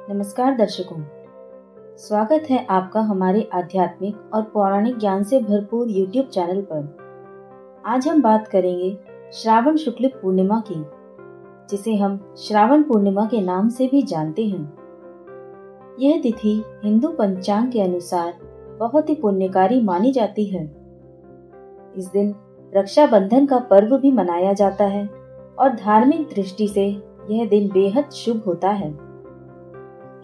नमस्कार दर्शकों, स्वागत है आपका हमारे आध्यात्मिक और पौराणिक ज्ञान से भरपूर YouTube चैनल पर। आज हम बात करेंगे श्रावण शुक्ल पूर्णिमा की, जिसे हम श्रावण पूर्णिमा के नाम से भी जानते हैं। यह तिथि हिंदू पंचांग के अनुसार बहुत ही पुण्यकारी मानी जाती है। इस दिन रक्षाबंधन का पर्व भी मनाया जाता है और धार्मिक दृष्टि से यह दिन बेहद शुभ होता है।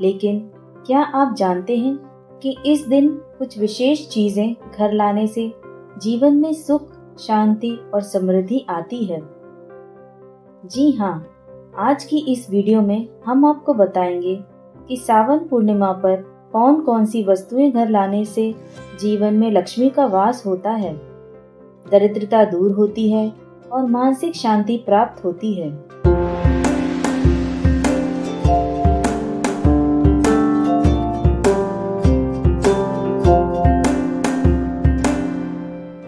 लेकिन क्या आप जानते हैं कि इस दिन कुछ विशेष चीजें घर लाने से जीवन में सुख, शांति और समृद्धि आती है? जी हाँ, आज की इस वीडियो में हम आपको बताएंगे कि सावन पूर्णिमा पर कौन कौन सी वस्तुएं घर लाने से जीवन में लक्ष्मी का वास होता है, दरिद्रता दूर होती है और मानसिक शांति प्राप्त होती है।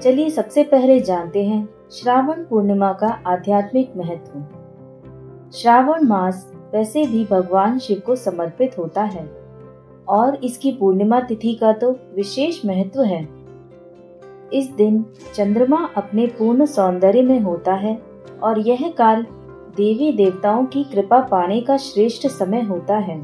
चलिए सबसे पहले जानते हैं श्रावण पूर्णिमा का आध्यात्मिक महत्व। श्रावण मास वैसे भी भगवान शिव को समर्पित होता है और इसकी पूर्णिमा तिथि का तो विशेष महत्व है। इस दिन चंद्रमा अपने पूर्ण सौंदर्य में होता है और यह काल देवी देवताओं की कृपा पाने का श्रेष्ठ समय होता है।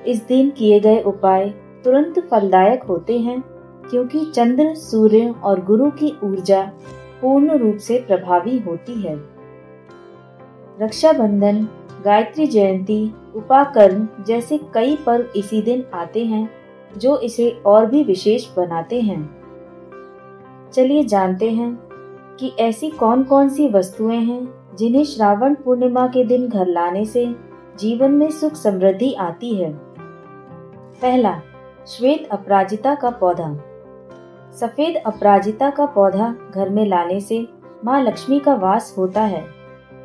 इस दिन किए गए उपाय तुरंत फलदायक होते हैं, क्योंकि चंद्र, सूर्य और गुरु की ऊर्जा पूर्ण रूप से प्रभावी होती है। रक्षाबंधन, गायत्री जयंती, उपाकर्म जैसे कई पर्व इसी दिन आते हैं, जो इसे और भी विशेष बनाते हैं। चलिए जानते हैं कि ऐसी कौन कौन सी वस्तुएं हैं जिन्हें श्रावण पूर्णिमा के दिन घर लाने से जीवन में सुख समृद्धि आती है। पहला, श्वेत अपराजिता का पौधा। सफेद अपराजिता का पौधा घर में लाने से माँ लक्ष्मी का वास होता है।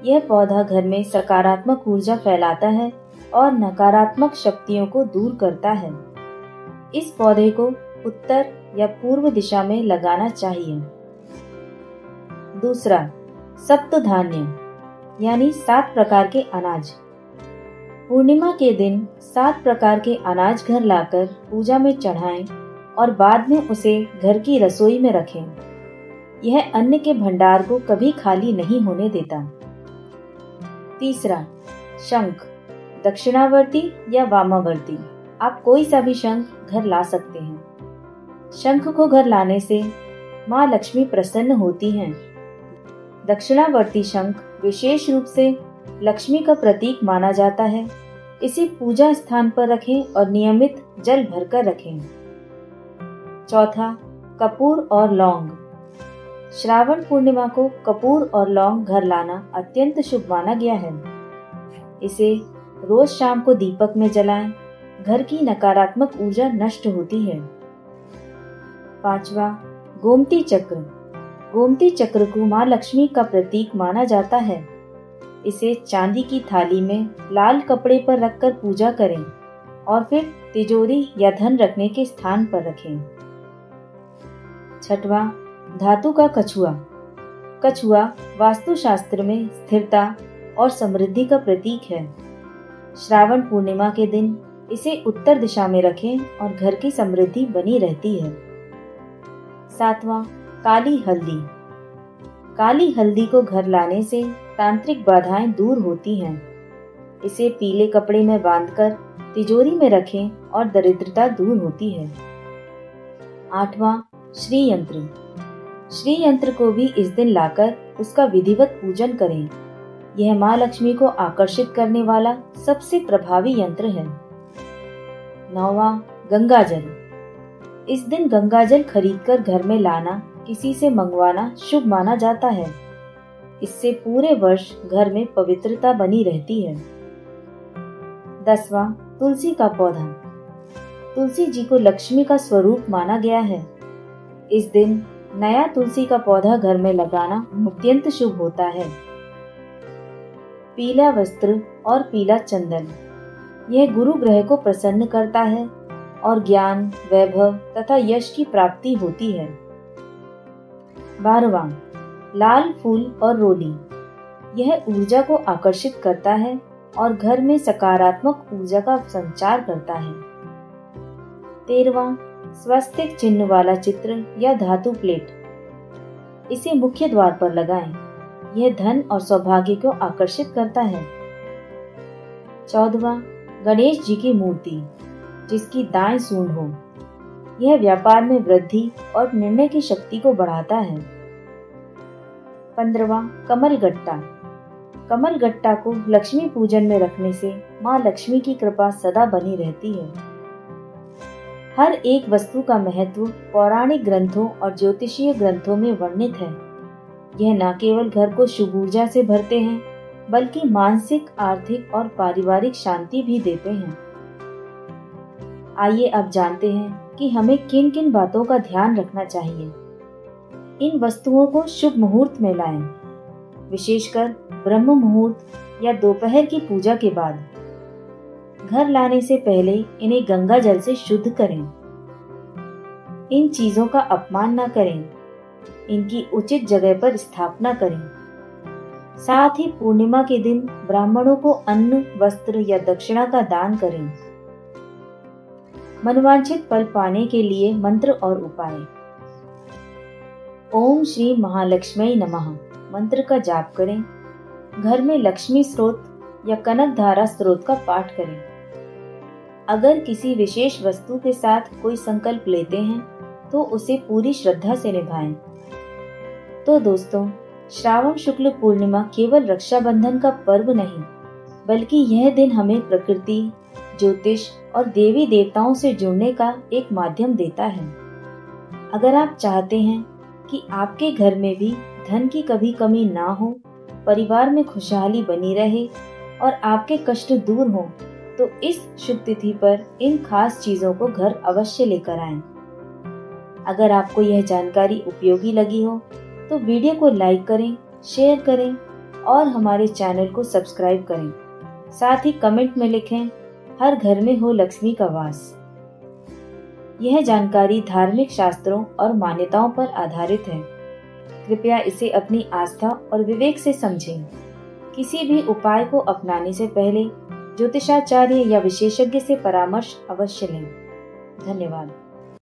यह पौधा घर में सकारात्मक ऊर्जा फैलाता है और नकारात्मक शक्तियों को दूर करता है। इस पौधे को उत्तर या पूर्व दिशा में लगाना चाहिए। दूसरा, सप्तधान्य यानी 7 प्रकार के अनाज। पूर्णिमा के दिन 7 प्रकार के अनाज घर लाकर पूजा में चढ़ाएं और बाद में उसे घर की रसोई में रखें। यह अन्न के भंडार को कभी खाली नहीं होने देता। तीसरा, शंख, दक्षिणावर्ती या वामावर्ती, आप कोई सा भी शंख घर ला सकते हैं। शंख को घर लाने से माँ लक्ष्मी प्रसन्न होती हैं। दक्षिणावर्ती शंख विशेष रूप से लक्ष्मी का प्रतीक माना जाता है। इसे पूजा स्थान पर रखें और नियमित जल भरकर रखें। चौथा, कपूर और लौंग। श्रावण पूर्णिमा को कपूर और लौंग घर लाना अत्यंत शुभ माना गया है। इसे रोज शाम को दीपक में जलाएं, घर की नकारात्मक ऊर्जा नष्ट होती है। पांचवा, गोमती चक्र। गोमती चक्र को माँ लक्ष्मी का प्रतीक माना जाता है। इसे चांदी की थाली में लाल कपड़े पर रखकर पूजा करें और फिर तिजोरी या धन रखने के स्थान पर रखें। छठवां, धातु का कछुआ। कछुआ वास्तुशास्त्र में स्थिरता और समृद्धि का प्रतीक है। श्रावण पूर्णिमा के दिन इसे उत्तर दिशा में रखें और घर की समृद्धि बनी रहती है। सातवां, काली हल्दी। काली हल्दी को घर लाने से तांत्रिक बाधाएं दूर होती हैं। इसे पीले कपड़े में बांधकर तिजोरी में रखें और दरिद्रता दूर होती है। आठवां, श्री यंत्र। श्री यंत्र को भी इस दिन लाकर उसका विधिवत पूजन करें। यह माँ लक्ष्मी को आकर्षित करने वाला सबसे प्रभावी यंत्र है। नौवां, गंगाजल। इस दिन गंगाजल खरीदकर घर में लाना, किसी से मंगवाना शुभ माना जाता है। इससे पूरे वर्ष घर में पवित्रता बनी रहती है। 10वां, तुलसी का पौधा। तुलसी जी को लक्ष्मी का स्वरूप माना गया है। इस दिन नया तुलसी का पौधा घर में लगाना अत्यंत शुभ होता है। पीला वस्त्र और पीला चंदन, यह गुरु ग्रह को प्रसन्न करता है और ज्ञान, वैभव तथा यश की प्राप्ति होती है। 12वां, लाल फूल और रोली। यह ऊर्जा को आकर्षित करता है और घर में सकारात्मक ऊर्जा का संचार करता है। 13वां, स्वस्तिक चिन्ह वाला चित्र या धातु प्लेट, इसे मुख्य द्वार पर लगाएं। यह धन और सौभाग्य को आकर्षित करता है। 14वां, गणेश जी की मूर्ति जिसकी दाएं सूंड हो, यह व्यापार में वृद्धि और निर्णय की शक्ति को बढ़ाता है। 15वां, कमल गट्टा। कमल गट्टा को लक्ष्मी पूजन में रखने से माँ लक्ष्मी की कृपा सदा बनी रहती है। हर एक वस्तु का महत्व पौराणिक ग्रंथों और ज्योतिषीय ग्रंथों में वर्णित है। यह न केवल घर को शुभ ऊर्जा से भरते हैं, बल्कि मानसिक, आर्थिक और पारिवारिक शांति भी देते हैं। आइए अब जानते हैं कि हमें किन किन बातों का ध्यान रखना चाहिए। इन वस्तुओं को शुभ मुहूर्त में लाएं, विशेषकर ब्रह्म मुहूर्त या दोपहर की पूजा के बाद। घर लाने से पहले इन्हें गंगा जल से शुद्ध करें। इन चीजों का अपमान न करें, इनकी उचित जगह पर स्थापना करें। साथ ही पूर्णिमा के दिन ब्राह्मणों को अन्न, वस्त्र या दक्षिणा का दान करें। मनवांछित फल पाने के लिए मंत्र और उपाय। ओम श्री महालक्ष्मी नमः मंत्र का जाप करें। घर में लक्ष्मी स्रोत या कनक धारा स्रोत का पाठ करें। अगर किसी विशेष वस्तु के साथ कोई संकल्प लेते हैं तो उसे पूरी श्रद्धा से निभाएं। तो दोस्तों, श्रावण शुक्ल पूर्णिमा केवल रक्षाबंधन का पर्व नहीं, बल्कि यह दिन हमें प्रकृति, ज्योतिष और देवी देवताओं से जुड़ने का एक माध्यम देता है। अगर आप चाहते हैं कि आपके घर में भी धन की कभी कमी ना हो, परिवार में खुशहाली बनी रहे और आपके कष्ट दूर हो, तो इस शुभ तिथि पर इन खास चीजों को घर अवश्य लेकर आएं। अगर आपको यह जानकारी उपयोगी लगी हो तो वीडियो को लाइक करें, शेयर करें और हमारे चैनल को सब्सक्राइब करें। साथ ही कमेंट में लिखें, हर घर में हो लक्ष्मी का वास। यह जानकारी धार्मिक शास्त्रों और मान्यताओं पर आधारित है। कृपया इसे अपनी आस्था और विवेक से समझें। किसी भी उपाय को अपनाने से पहले ज्योतिषाचार्य या विशेषज्ञ से परामर्श अवश्य लें। धन्यवाद।